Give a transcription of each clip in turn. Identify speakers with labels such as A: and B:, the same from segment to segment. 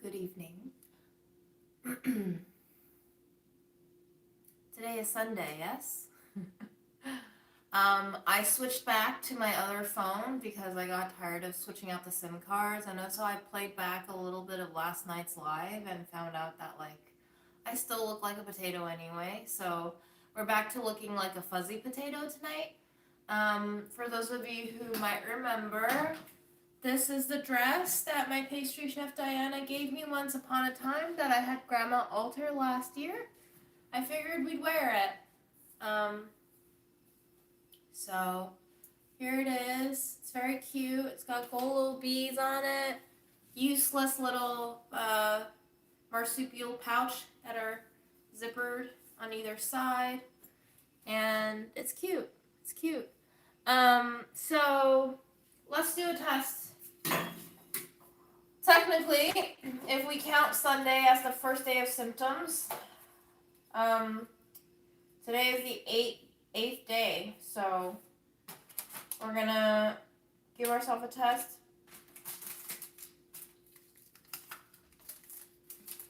A: Good evening. Today is Sunday, yes? I switched back to my other phone because I got tired of switching out the SIM cards, and so I played back a little bit of last night's live and found out that, I still look like a potato anyway, so we're back to looking like a fuzzy potato tonight. For those of you who might remember, this is the dress that my pastry chef Diana gave me once upon a time that I had Grandma alter last year. I figured we'd wear it. So here it is. It's very cute. It's got gold little beads on it. Useless little marsupial pouch that are zippered on either side. And it's cute. It's cute. So let's do a test. Technically, if we count Sunday as the first day of symptoms, today is the eighth day, so we're gonna give ourselves a test.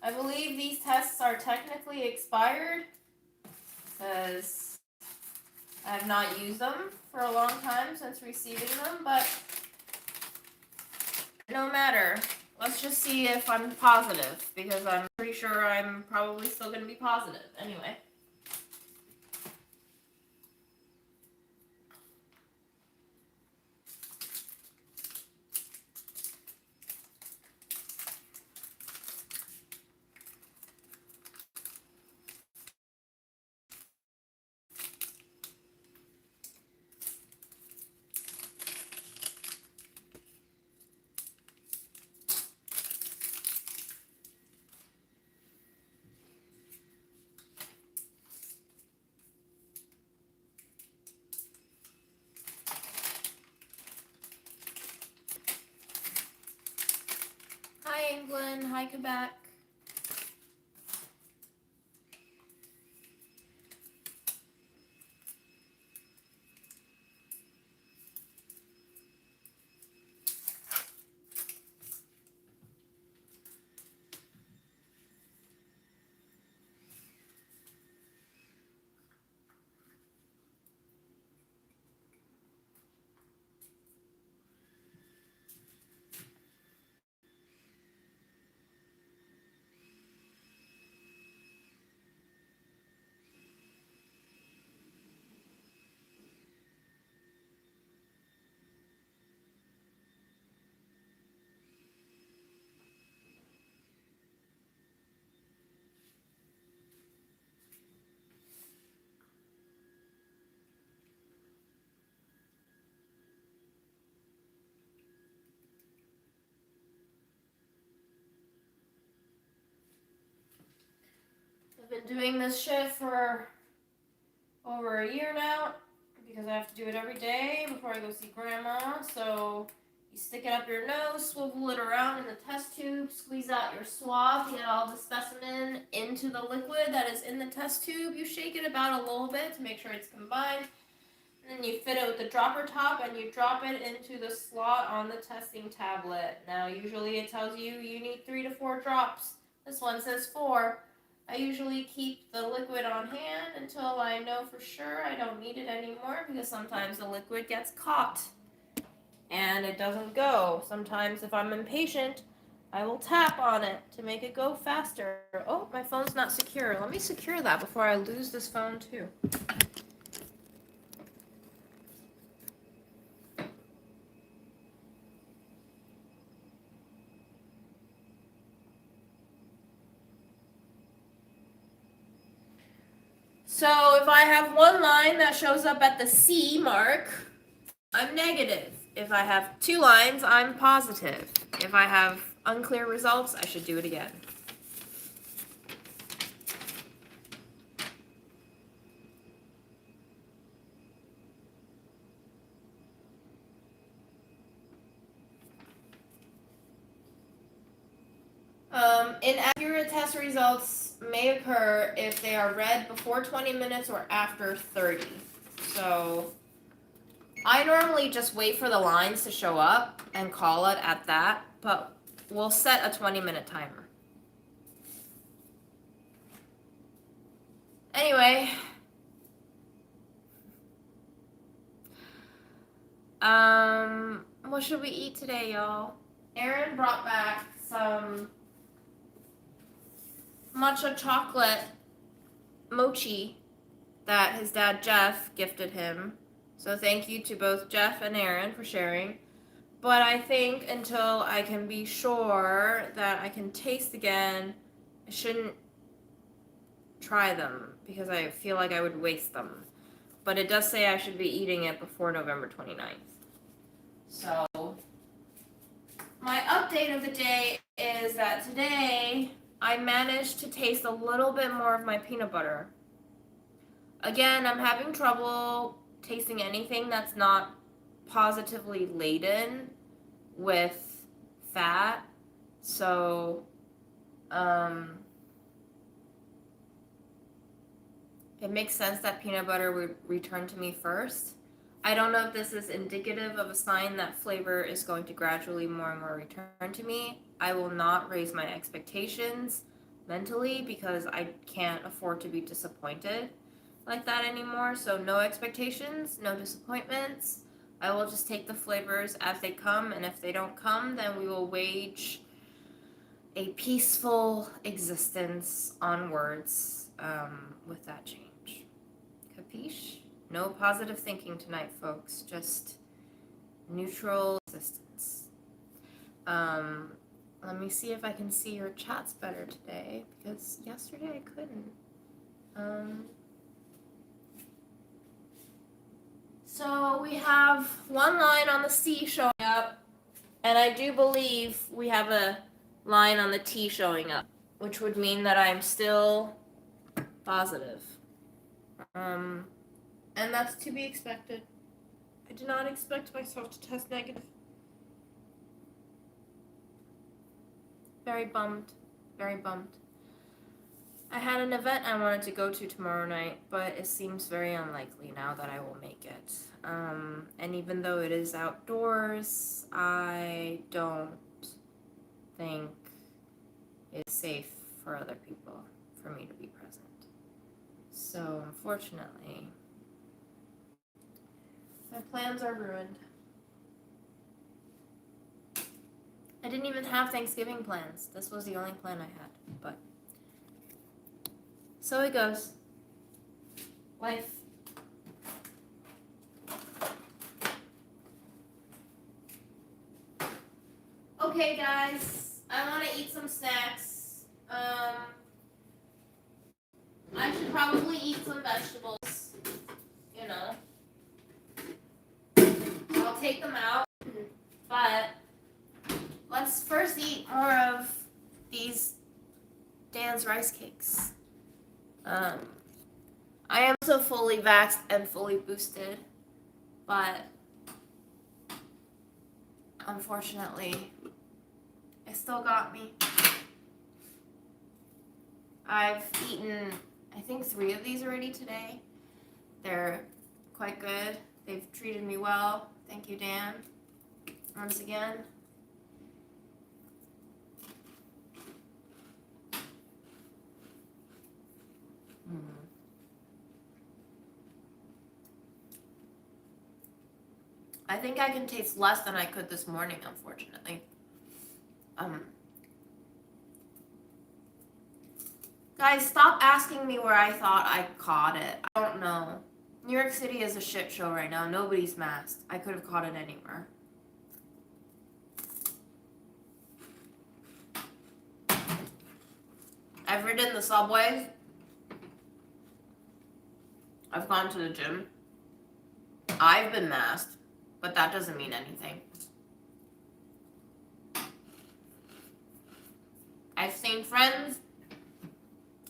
A: I believe these tests are technically expired because I have not used them for a long time since receiving them, but no matter. Let's just see if I'm positive, because I'm pretty sure I'm probably still going to be positive anyway. Hi England, hi Quebec. I've been doing this shift for over a year now because I have to do it every day before I go see Grandma. So you stick it up your nose, swivel it around in the test tube, squeeze out your swab, get all the specimen into the liquid that is in the test tube. You shake it about a little bit to make sure it's combined. And then you fit it with the dropper top and you drop it into the slot on the testing tablet. Now, usually it tells you need 3 to 4 drops. This one says 4. I usually keep the liquid on hand until I know for sure I don't need it anymore, because sometimes the liquid gets caught and it doesn't go. Sometimes if I'm impatient, I will tap on it to make it go faster. Oh, my phone's not secure. Let me secure that before I lose this phone too. So if I have one line that shows up at the C mark, I'm negative. If I have 2 lines, I'm positive. If I have unclear results, I should do it again. Inaccurate test results may occur if they are read before 20 minutes or after 30. So I normally just wait for the lines to show up and call it at that, but we'll set a 20-minute timer. Anyway, what should we eat today, y'all? Aaron brought back some matcha chocolate mochi that his dad Jeff gifted him. So thank you to both Jeff and Aaron for sharing. But I think until I can be sure that I can taste again, I shouldn't try them because I feel like I would waste them. But it does say I should be eating it before November 29th. So my update of the day is that today I managed to taste a little bit more of my peanut butter. Again, I'm having trouble tasting anything that's not positively laden with fat. So, it makes sense that peanut butter would return to me first. I don't know if this is indicative of a sign that flavor is going to gradually more and more return to me. I will not raise my expectations mentally because I can't afford to be disappointed like that anymore. So no expectations, no disappointments. I will just take the flavors as they come, and if they don't come, then we will wage a peaceful existence onwards with that change. Capiche? No positive thinking tonight, folks. Just neutral existence. Let me see if I can see your chats better today, because yesterday I couldn't. So we have one line on the C showing up, and I do believe we have a line on the T showing up, which would mean that I'm still positive. And that's to be expected. I did not expect myself to test negative. Very bummed. Very bummed. I had an event I wanted to go to tomorrow night, but it seems very unlikely now that I will make it. And even though it is outdoors, I don't think it's safe for other people for me to be present. So, unfortunately, my plans are ruined. I didn't even have Thanksgiving plans. This was the only plan I had, but so it goes. Life. Okay, guys, I want to eat some snacks. I should probably eat some vegetables, you know. I'll take them out, but let's first eat more of these Dan's rice cakes. I am also fully vaxxed and fully boosted, but unfortunately, it still got me. I've eaten, I think, 3 of these already today. They're quite good. They've treated me well. Thank you, Dan, once again. I think I can taste less than I could this morning, unfortunately. Guys, stop asking me where I thought I caught it. I don't know. New York City is a shit show right now. Nobody's masked. I could have caught it anywhere. I've ridden the subways. I've gone to the gym. I've been masked, but that doesn't mean anything. I've seen friends.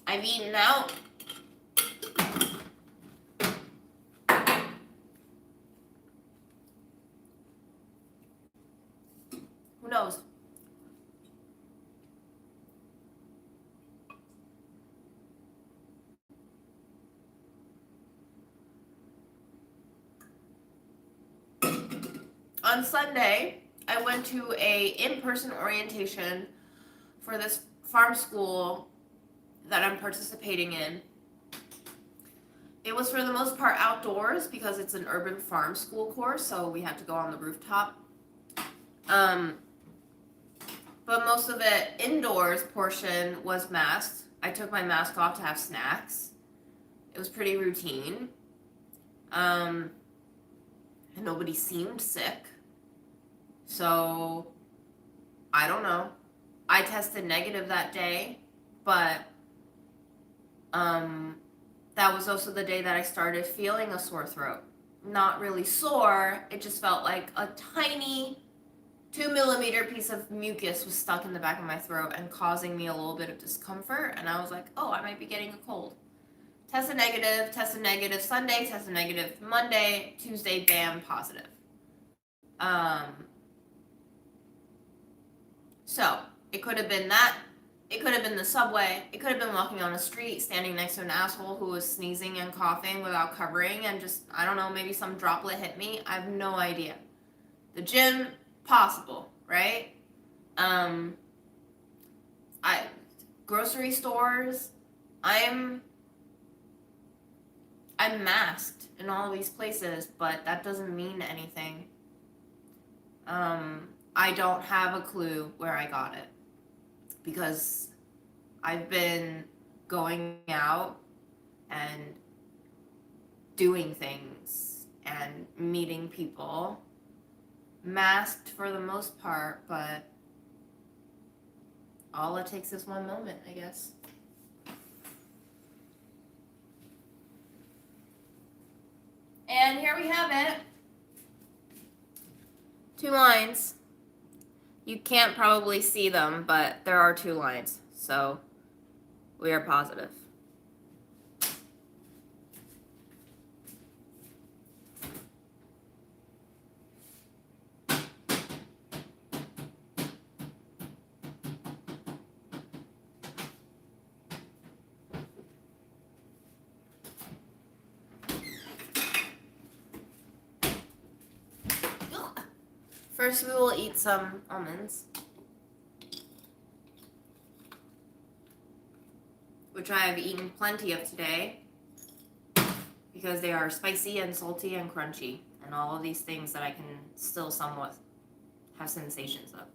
A: I've eaten out. Who knows? On Sunday, I went to a in-person orientation for this farm school that I'm participating in. It was for the most part outdoors because it's an urban farm school course, so we had to go on the rooftop. But most of it indoors portion was masked. I took my mask off to have snacks. It was pretty routine. And nobody seemed sick. So, I don't know. I tested negative that day, but that was also the day that I started feeling a sore throat. Not really sore, it just felt like a tiny 2 millimeter piece of mucus was stuck in the back of my throat and causing me a little bit of discomfort. And I was like, oh, I might be getting a cold. Tested negative Sunday, tested negative Monday, Tuesday, bam, positive. So it could have been that. It could have been the subway. It could have been walking on the street, standing next to an asshole who was sneezing and coughing without covering, and just, I don't know, maybe some droplet hit me. I have no idea. The gym, possible, right? Grocery stores, I'm masked in all these places, but that doesn't mean anything. I don't have a clue where I got it because I've been going out and doing things and meeting people, masked for the most part, but all it takes is one moment, I guess. And here we have it. 2 lines. You can't probably see them, but there are 2 lines, so we are positive. First, we will eat some almonds, which I have eaten plenty of today because they are spicy and salty and crunchy, and all of these things that I can still somewhat have sensations of.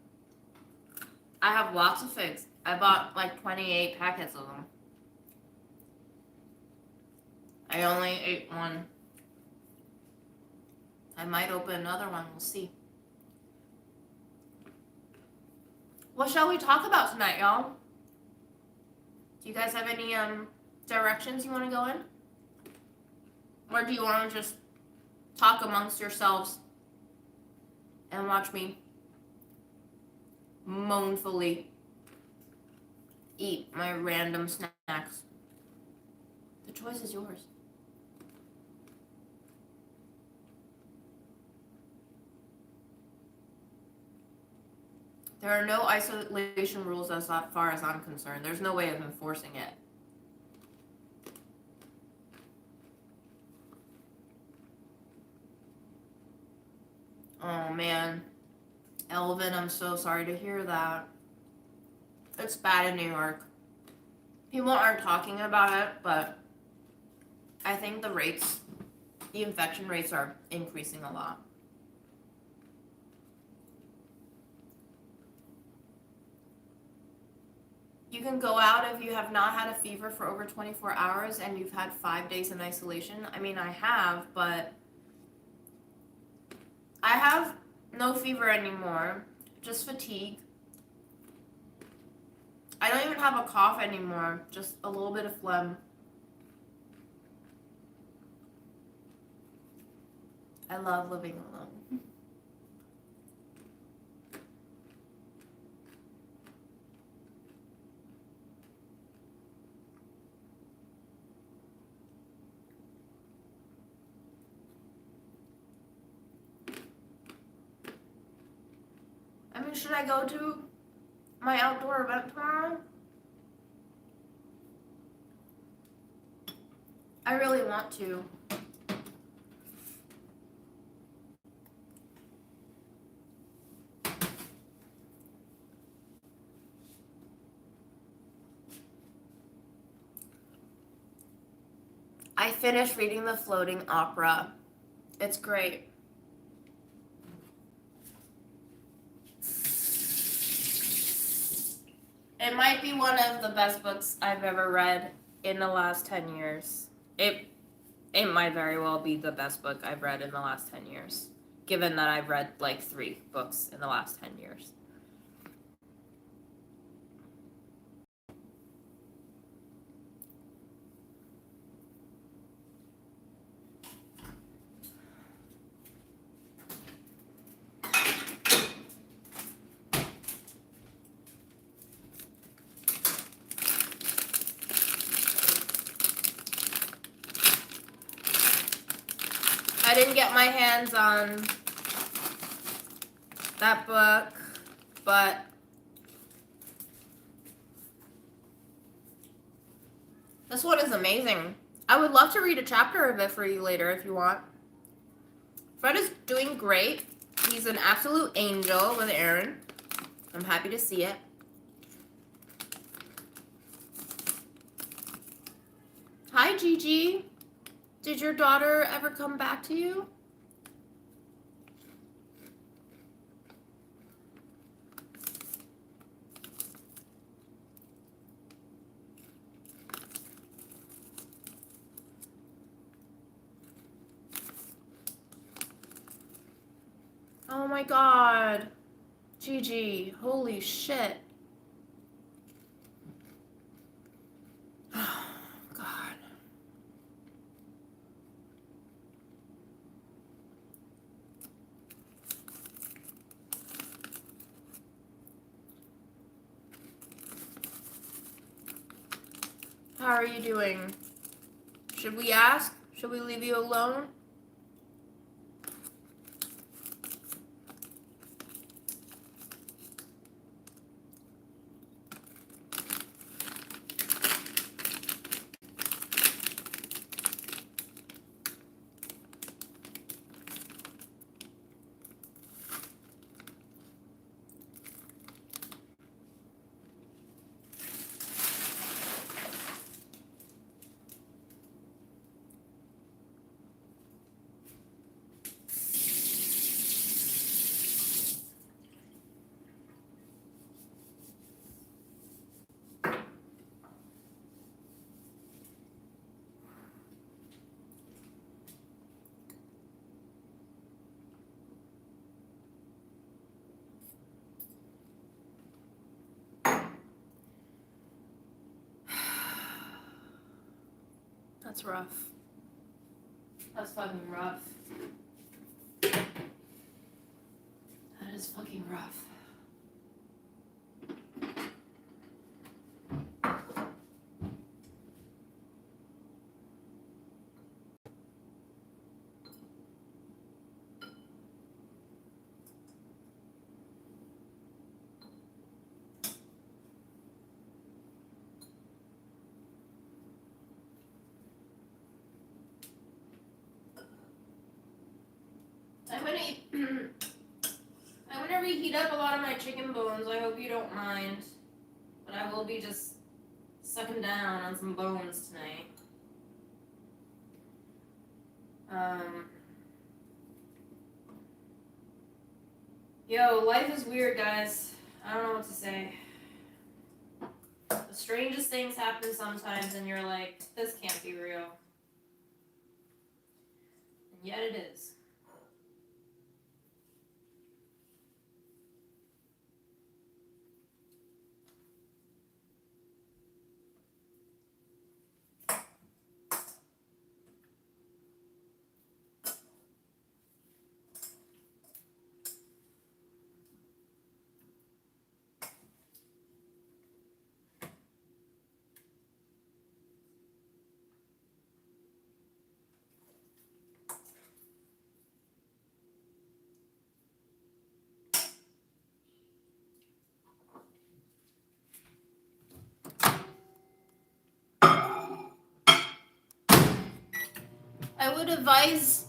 A: I have lots of figs. I bought like 28 packets of them. I only ate one. I might open another one, we'll see. What shall we talk about tonight, y'all? Do you guys have any directions you want to go in? Or do you want to just talk amongst yourselves and watch me moanfully eat my random snacks? The choice is yours. There are no isolation rules as far as I'm concerned. There's no way of enforcing it. Oh man, Elvin, I'm so sorry to hear that. It's bad in New York. People aren't talking about it, but I think the infection rates are increasing a lot. You can go out if you have not had a fever for over 24 hours and you've had 5 days in isolation. I mean, I have, but I have no fever anymore, just fatigue. I don't even have a cough anymore, just a little bit of phlegm. I love living alone. I mean, should I go to my outdoor event tomorrow? I really want to. I finished reading The Floating Opera. It's great. It might be one of the best books I've ever read in the last 10 years. It might very well be the best book I've read in the last 10 years, given that I've read like 3 books in the last 10 years. I didn't get my hands on that book, but this one is amazing. I would love to read a chapter of it for you later if you want. Fred is doing great. He's an absolute angel with Aaron. I'm happy to see it. Hi, Gigi. Did your daughter ever come back to you? Oh my god. Gigi, holy shit. Oh, God. How are you doing? Should we ask? Should we leave you alone? That's rough. That's fucking rough. That is fucking rough. I'm gonna reheat up a lot of my chicken bones. I hope you don't mind. But I will be just sucking down on some bones tonight. Yo, life is weird, guys. I don't know what to say. The strangest things happen sometimes, and you're like, this can't be real. And yet it is. I would advise,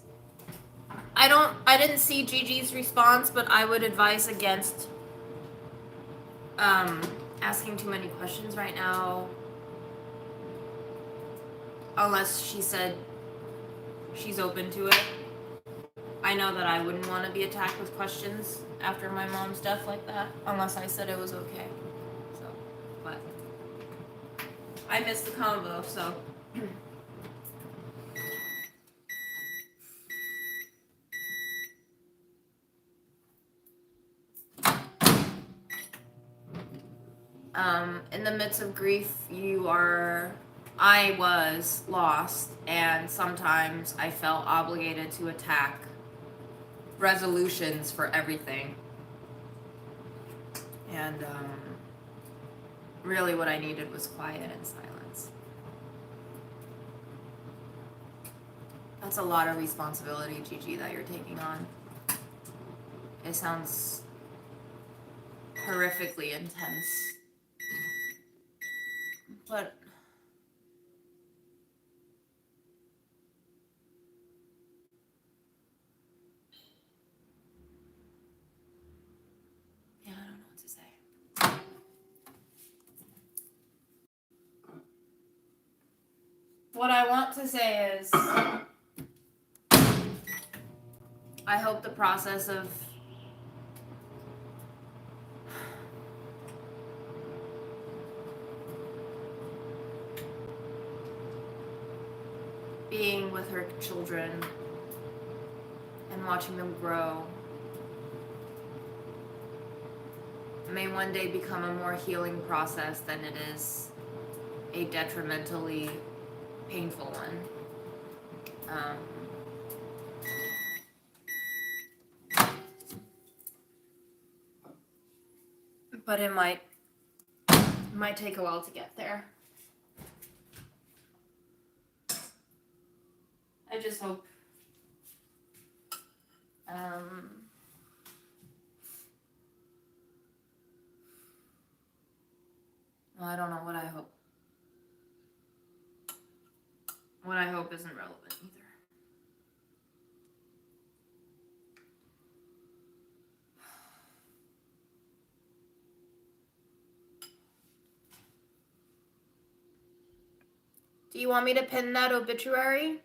A: I didn't see Gigi's response, but I would advise against asking too many questions right now. unless she said she's open to it. I know that I wouldn't want to be attacked with questions after my mom's death like that, unless I said it was okay. So, but I missed the convo, so. In the midst of grief, I was lost, and sometimes I felt obligated to attack resolutions for everything. And really what I needed was quiet and silence. That's a lot of responsibility, Gigi, that you're taking on. It sounds horrifically intense. But yeah, I don't know what to say. What I want to say is I hope the process of being with her children and watching them grow may one day become a more healing process than it is a detrimentally painful one. But it might take a while to get there. I just hope well, I don't know what I hope. What I hope isn't relevant either. Do you want me to pin that obituary?